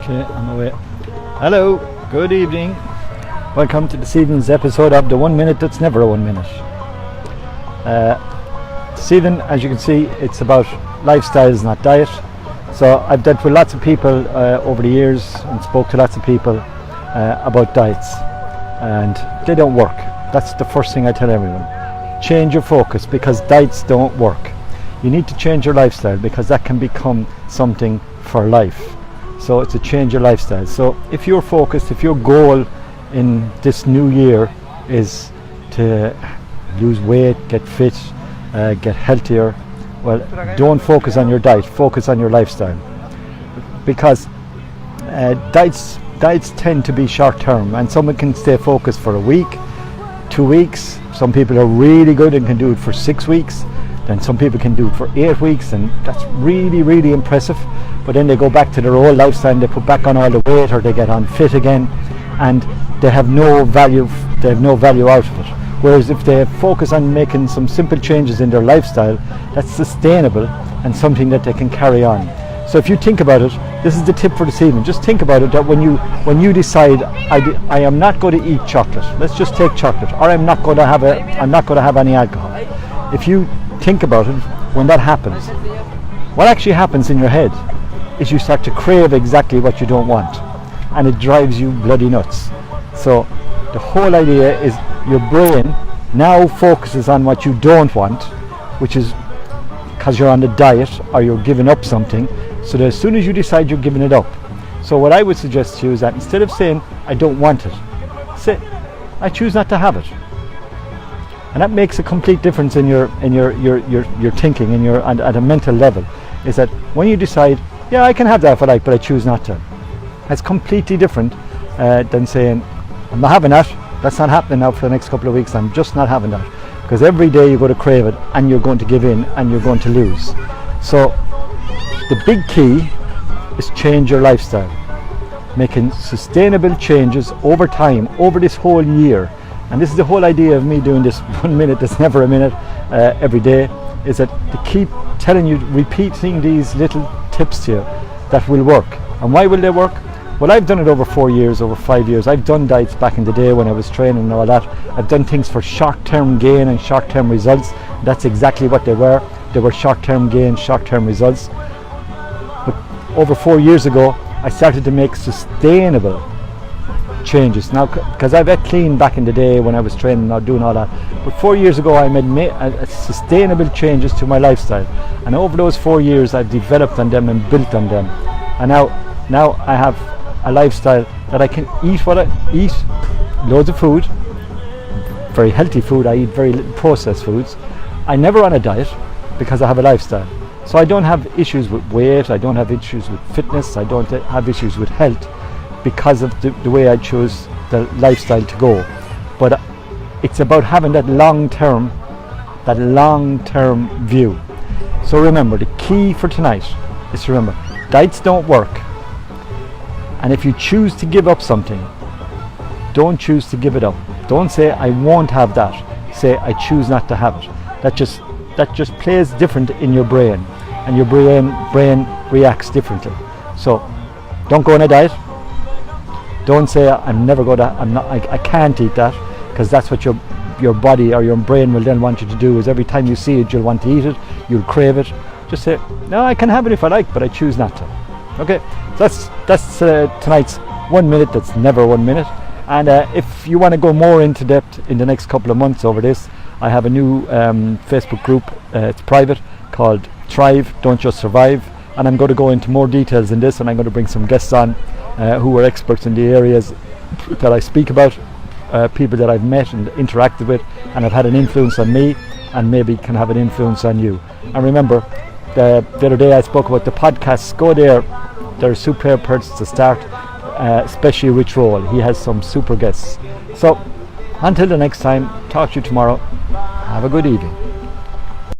Okay, I'm away. Hello, good evening. Welcome to this evening's episode of the 1 minute that's never a 1 minute. This evening, as you can see, it's about lifestyles, not diet. So I've dealt with lots of people over the years and spoke to lots of people about diets, and they don't work. That's the first thing I tell everyone. Change your focus, because diets don't work. You need to change your lifestyle, because that can become something for life. So it's a change your lifestyle. So if you're focused, if your goal in this new year is to lose weight, get fit, get healthier, well, don't focus on your diet, focus on your lifestyle. Because diets tend to be short term, and someone can stay focused for a week, 2 weeks. Some people are really good and can do it for 6 weeks. Then some people can do it for 8 weeks, and that's really, really impressive. But then they go back to their old lifestyle and they put back on all the weight, or they get unfit again, and they have no value. They have no value out of it. Whereas if they focus on making some simple changes in their lifestyle, that's sustainable and something that they can carry on. So if you think about it, this is the tip for this evening. Just think about it, that when you decide, I am not going to eat chocolate. Let's just take chocolate, or I'm not going to have any alcohol. If you think about it, when that happens, what actually happens in your head is you start to crave exactly what you don't want, and it drives you bloody nuts. So the whole idea is your brain now focuses on what you don't want, which is because you're on the diet or you're giving up something. So that as soon as you decide you're giving it up, so what I would suggest to you is that instead of saying I don't want it, say I choose not to have it. And that makes a complete difference in your thinking, at a mental level. Is that when you decide, yeah, I can have that if I like, but I choose not to. That's completely different than saying, I'm not having that. That's not happening now for the next couple of weeks. I'm just not having that. Because every day you're going to crave it, and you're going to give in, and you're going to lose. So the big key is change your lifestyle. Making sustainable changes over time, over this whole year. And this is the whole idea of me doing this 1 minute that's never a minute every day, is that to keep telling you, repeating these little tips to you that will work. And why will they work? Well, I've done it over 4 years, over 5 years. I've done diets back in the day when I was training and all that. I've done things for short-term gain and short-term results. That's exactly what they were. They were short-term gain, short-term results. But over 4 years ago, I started to make sustainable changes. Now, because I've ate clean back in the day when I was training and doing all that, but 4 years ago I made sustainable changes to my lifestyle, and over those 4 years I've developed on them and built on them, and now I have a lifestyle that I can eat what I eat, loads of food, very healthy food. I eat very little processed foods. I never on a diet, because I have a lifestyle. So I don't have issues with weight, I don't have issues with fitness, I don't have issues with health, because of the way I chose the lifestyle to go. But it's about having that long-term view. So remember, the key for tonight is to remember, diets don't work. And if you choose to give up something, don't choose to give it up. Don't say I won't have that. Say I choose not to have it. That just plays different in your brain, and your brain reacts differently. So don't go on a diet. Don't say I can't eat that, because that's what your body or your brain will then want you to do. Is every time you see it, you'll want to eat it, you'll crave it. Just say, no, I can have it if I like, but I choose not to. Okay, so that's tonight's 1 minute that's never 1 minute. And if you want to go more into depth in the next couple of months over this, I have a new Facebook group. It's private, called Thrive, Don't Just Survive. And I'm going to go into more details in this, and I'm going to bring some guests on who are experts in the areas that I speak about, people that I've met and interacted with and have had an influence on me, and maybe can have an influence on you. And remember, the other day I spoke about the podcasts. Go there. They're superb parts to start, especially Rich Roll. He has some super guests. So until the next time, talk to you tomorrow. Have a good evening.